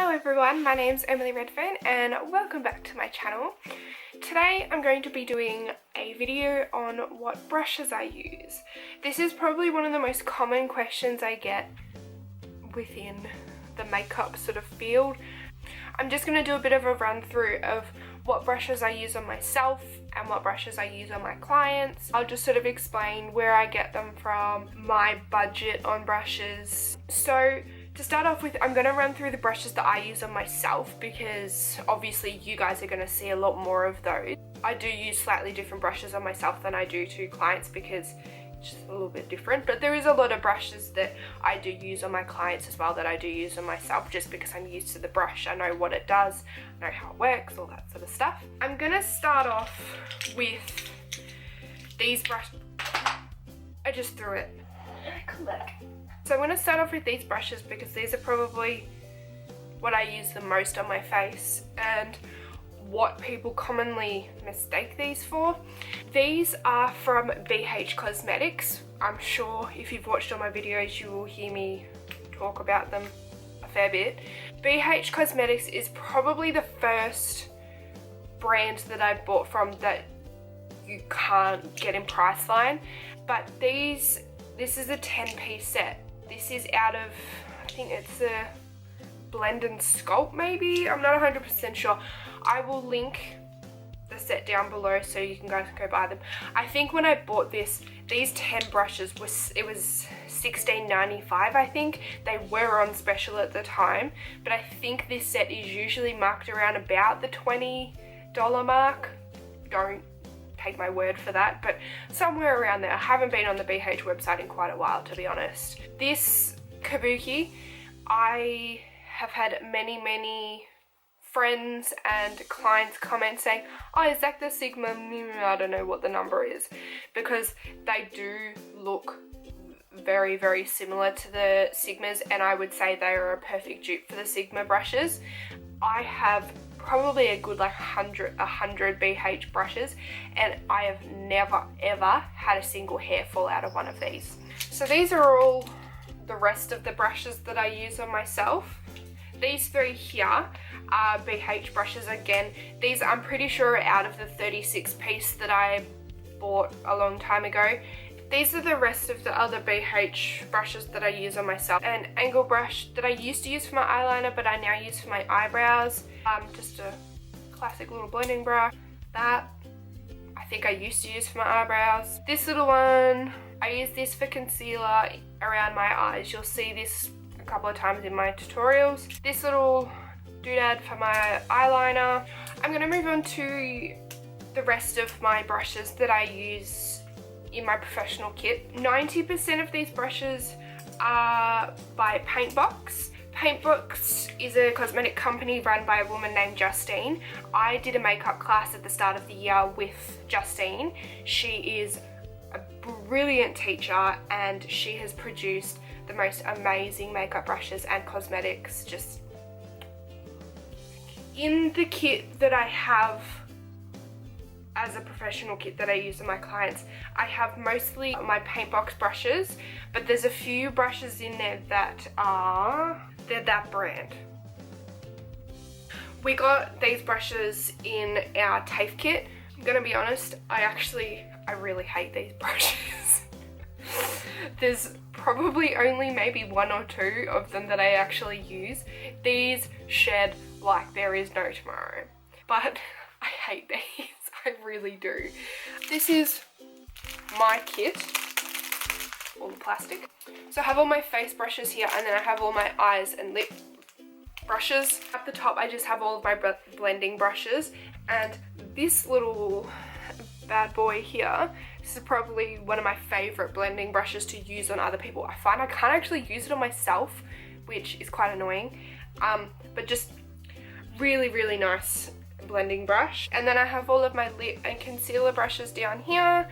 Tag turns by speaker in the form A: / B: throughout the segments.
A: Hello everyone, my name's Emily Redfern and welcome back to my channel. Today I'm going to be doing a video on what brushes I use. This is probably one of the most common questions I get within the makeup sort of field. I'm just going to do a bit of a run through of what brushes I use on myself and what brushes I use on my clients. I'll just sort of explain where I get them from, my budget on brushes. So to start off with, I'm going to run through the brushes that I use on myself because obviously you guys are going to see a lot more of those. I do use slightly different brushes on myself than I do to clients because it's just a little bit different, but there is a lot of brushes that I do use on my clients as well that I do use on myself just because I'm used to the brush. I know what it does, I know how it works, all that sort of stuff. I'm going to start off with these brushes. I just threw it. So I'm going to start off with these brushes because these are probably what I use the most on my face and what people commonly mistake these for. These are from BH Cosmetics. I'm sure if you've watched all my videos you will hear me talk about them a fair bit. BH Cosmetics is probably the first brand that I bought from that you can't get in Priceline, but this is a 10-piece set. This is out of, I think it's a Blend and Sculpt maybe, I'm not 100% sure. I will link the set down below so you guys can go buy them. I think when I bought these 10 brushes, it was $16.95 I think. They were on special at the time, but I think this set is usually marked around about the $20 mark. Don't take my word for that, but somewhere around there. I haven't been on the BH website in quite a while, to be honest. This kabuki, I have had many friends and clients comment saying, oh, is that the Sigma? I don't know what the number is, because they do look very similar to the Sigmas, and I would say they are a perfect dupe for the Sigma brushes. I have probably a good like 100 BH brushes and I have never ever had a single hair fall out of one of these. So these are all the rest of the brushes that I use on myself. These three here are BH brushes again. These I'm pretty sure are out of the 36 piece that I bought a long time ago. These are the rest of the other BH brushes that I use on myself. An angle brush that I used to use for my eyeliner but I now use for my eyebrows. Just a classic little blending brush. That I think I used to use for my eyebrows. This little one, I use this for concealer around my eyes. You'll see this a couple of times in my tutorials. This little doodad for my eyeliner. I'm going to move on to the rest of my brushes that I use in my professional kit. 90% of these brushes are by Paintbox. Paintbox is a cosmetic company run by a woman named Justine. I did a makeup class at the start of the year with Justine. She is a brilliant teacher and she has produced the most amazing makeup brushes and cosmetics. Just in the kit that I have as a professional kit that I use on my clients, I have mostly my Paintbox brushes, but there's a few brushes in there that they're that brand. We got these brushes in our TAFE kit. I'm gonna be honest, I really hate these brushes. There's probably only maybe one or two of them that I actually use. These shed like there is no tomorrow, but I hate these. I really do. This is my kit, all the plastic. So I have all my face brushes here and then I have all my eyes and lip brushes. At the top I just have all of my blending brushes, and this little bad boy here, this is probably one of my favorite blending brushes to use on other people. I find I can't actually use it on myself, which is quite annoying, but just really nice blending brush. And then I have all of my lip and concealer brushes down here,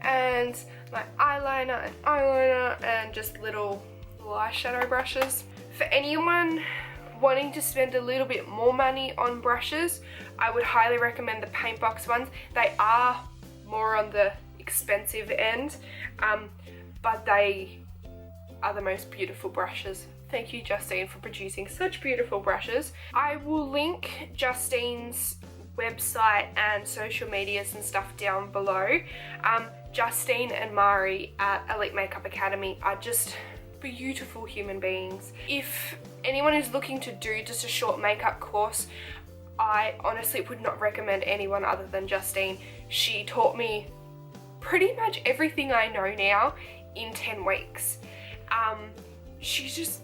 A: and my eyeliner and just little eyeshadow brushes. For anyone wanting to spend a little bit more money on brushes, I would highly recommend the Paintbox ones. They are more on the expensive end, but they are the most beautiful brushes Thank you, Justine, for producing such beautiful brushes. I will link Justine's website and social medias and stuff down below. Justine and Mari at Elite Makeup Academy are just beautiful human beings. If anyone is looking to do just a short makeup course, I honestly would not recommend anyone other than Justine. She taught me pretty much everything I know now in 10 weeks. She's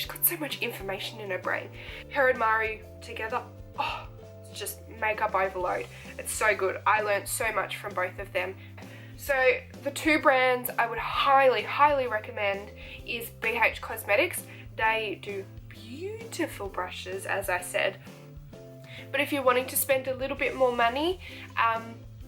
A: got so much information in her brain. Her and Mari together, oh, it's just makeup overload. It's so good. I learned so much from both of them. So the two brands I would highly recommend is BH Cosmetics. They do beautiful brushes, as I said. But if you're wanting to spend a little bit more money,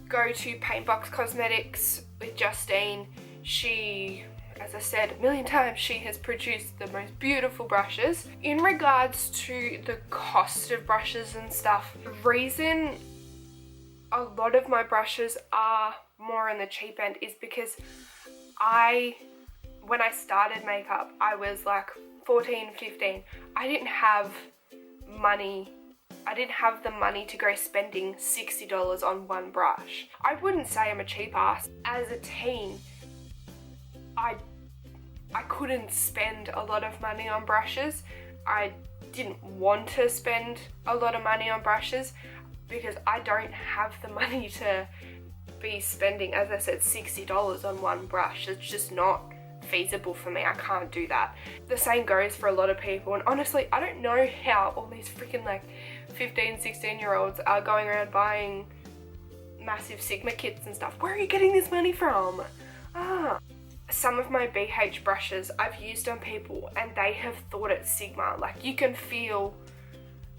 A: go to Paintbox Cosmetics with Justine. She, as I said a million times, she has produced the most beautiful brushes. In regards to the cost of brushes and stuff, the reason a lot of my brushes are more on the cheap end is because when I started makeup, I was like 14, 15. I didn't have the money to go spending $60 on one brush. I wouldn't say I'm a cheap ass. As a teen, I couldn't spend a lot of money on brushes. I didn't want to spend a lot of money on brushes because I don't have the money to be spending, as I said, $60 on one brush. It's just not feasible for me. I can't do that. The same goes for a lot of people, and honestly, I don't know how all these freaking like 15, 16-year-olds are going around buying massive Sigma kits and stuff. Where are you getting this money from? Some of my BH brushes I've used on people and they have thought it's Sigma. Like, you can feel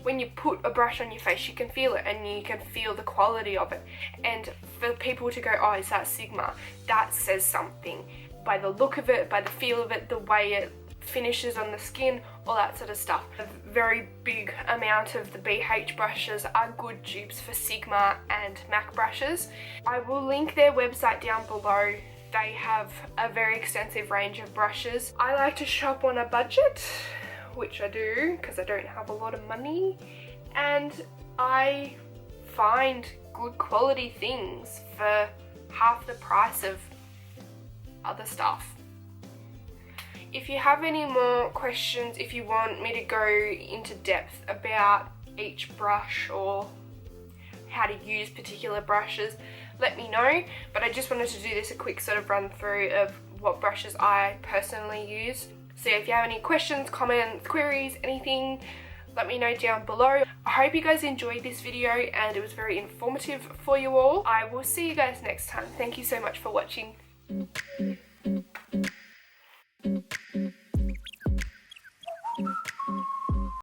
A: when you put a brush on your face, you can feel it and you can feel the quality of it. And for people to go, oh, is that Sigma? That says something. By the look of it, by the feel of it, the way it finishes on the skin, all that sort of stuff. A very big amount of the BH brushes are good dupes for Sigma and MAC brushes. I will link their website down below. They have a very extensive range of brushes. I like to shop on a budget, which I do because I don't have a lot of money, and I find good quality things for half the price of other stuff. If you have any more questions, if you want me to go into depth about each brush or how to use particular brushes, let me know. But I just wanted to do this a quick sort of run through of what brushes I personally use. So if you have any questions, comments, queries, anything, let me know down below. I hope you guys enjoyed this video and it was very informative for you all. I will see you guys next time. Thank you so much for watching.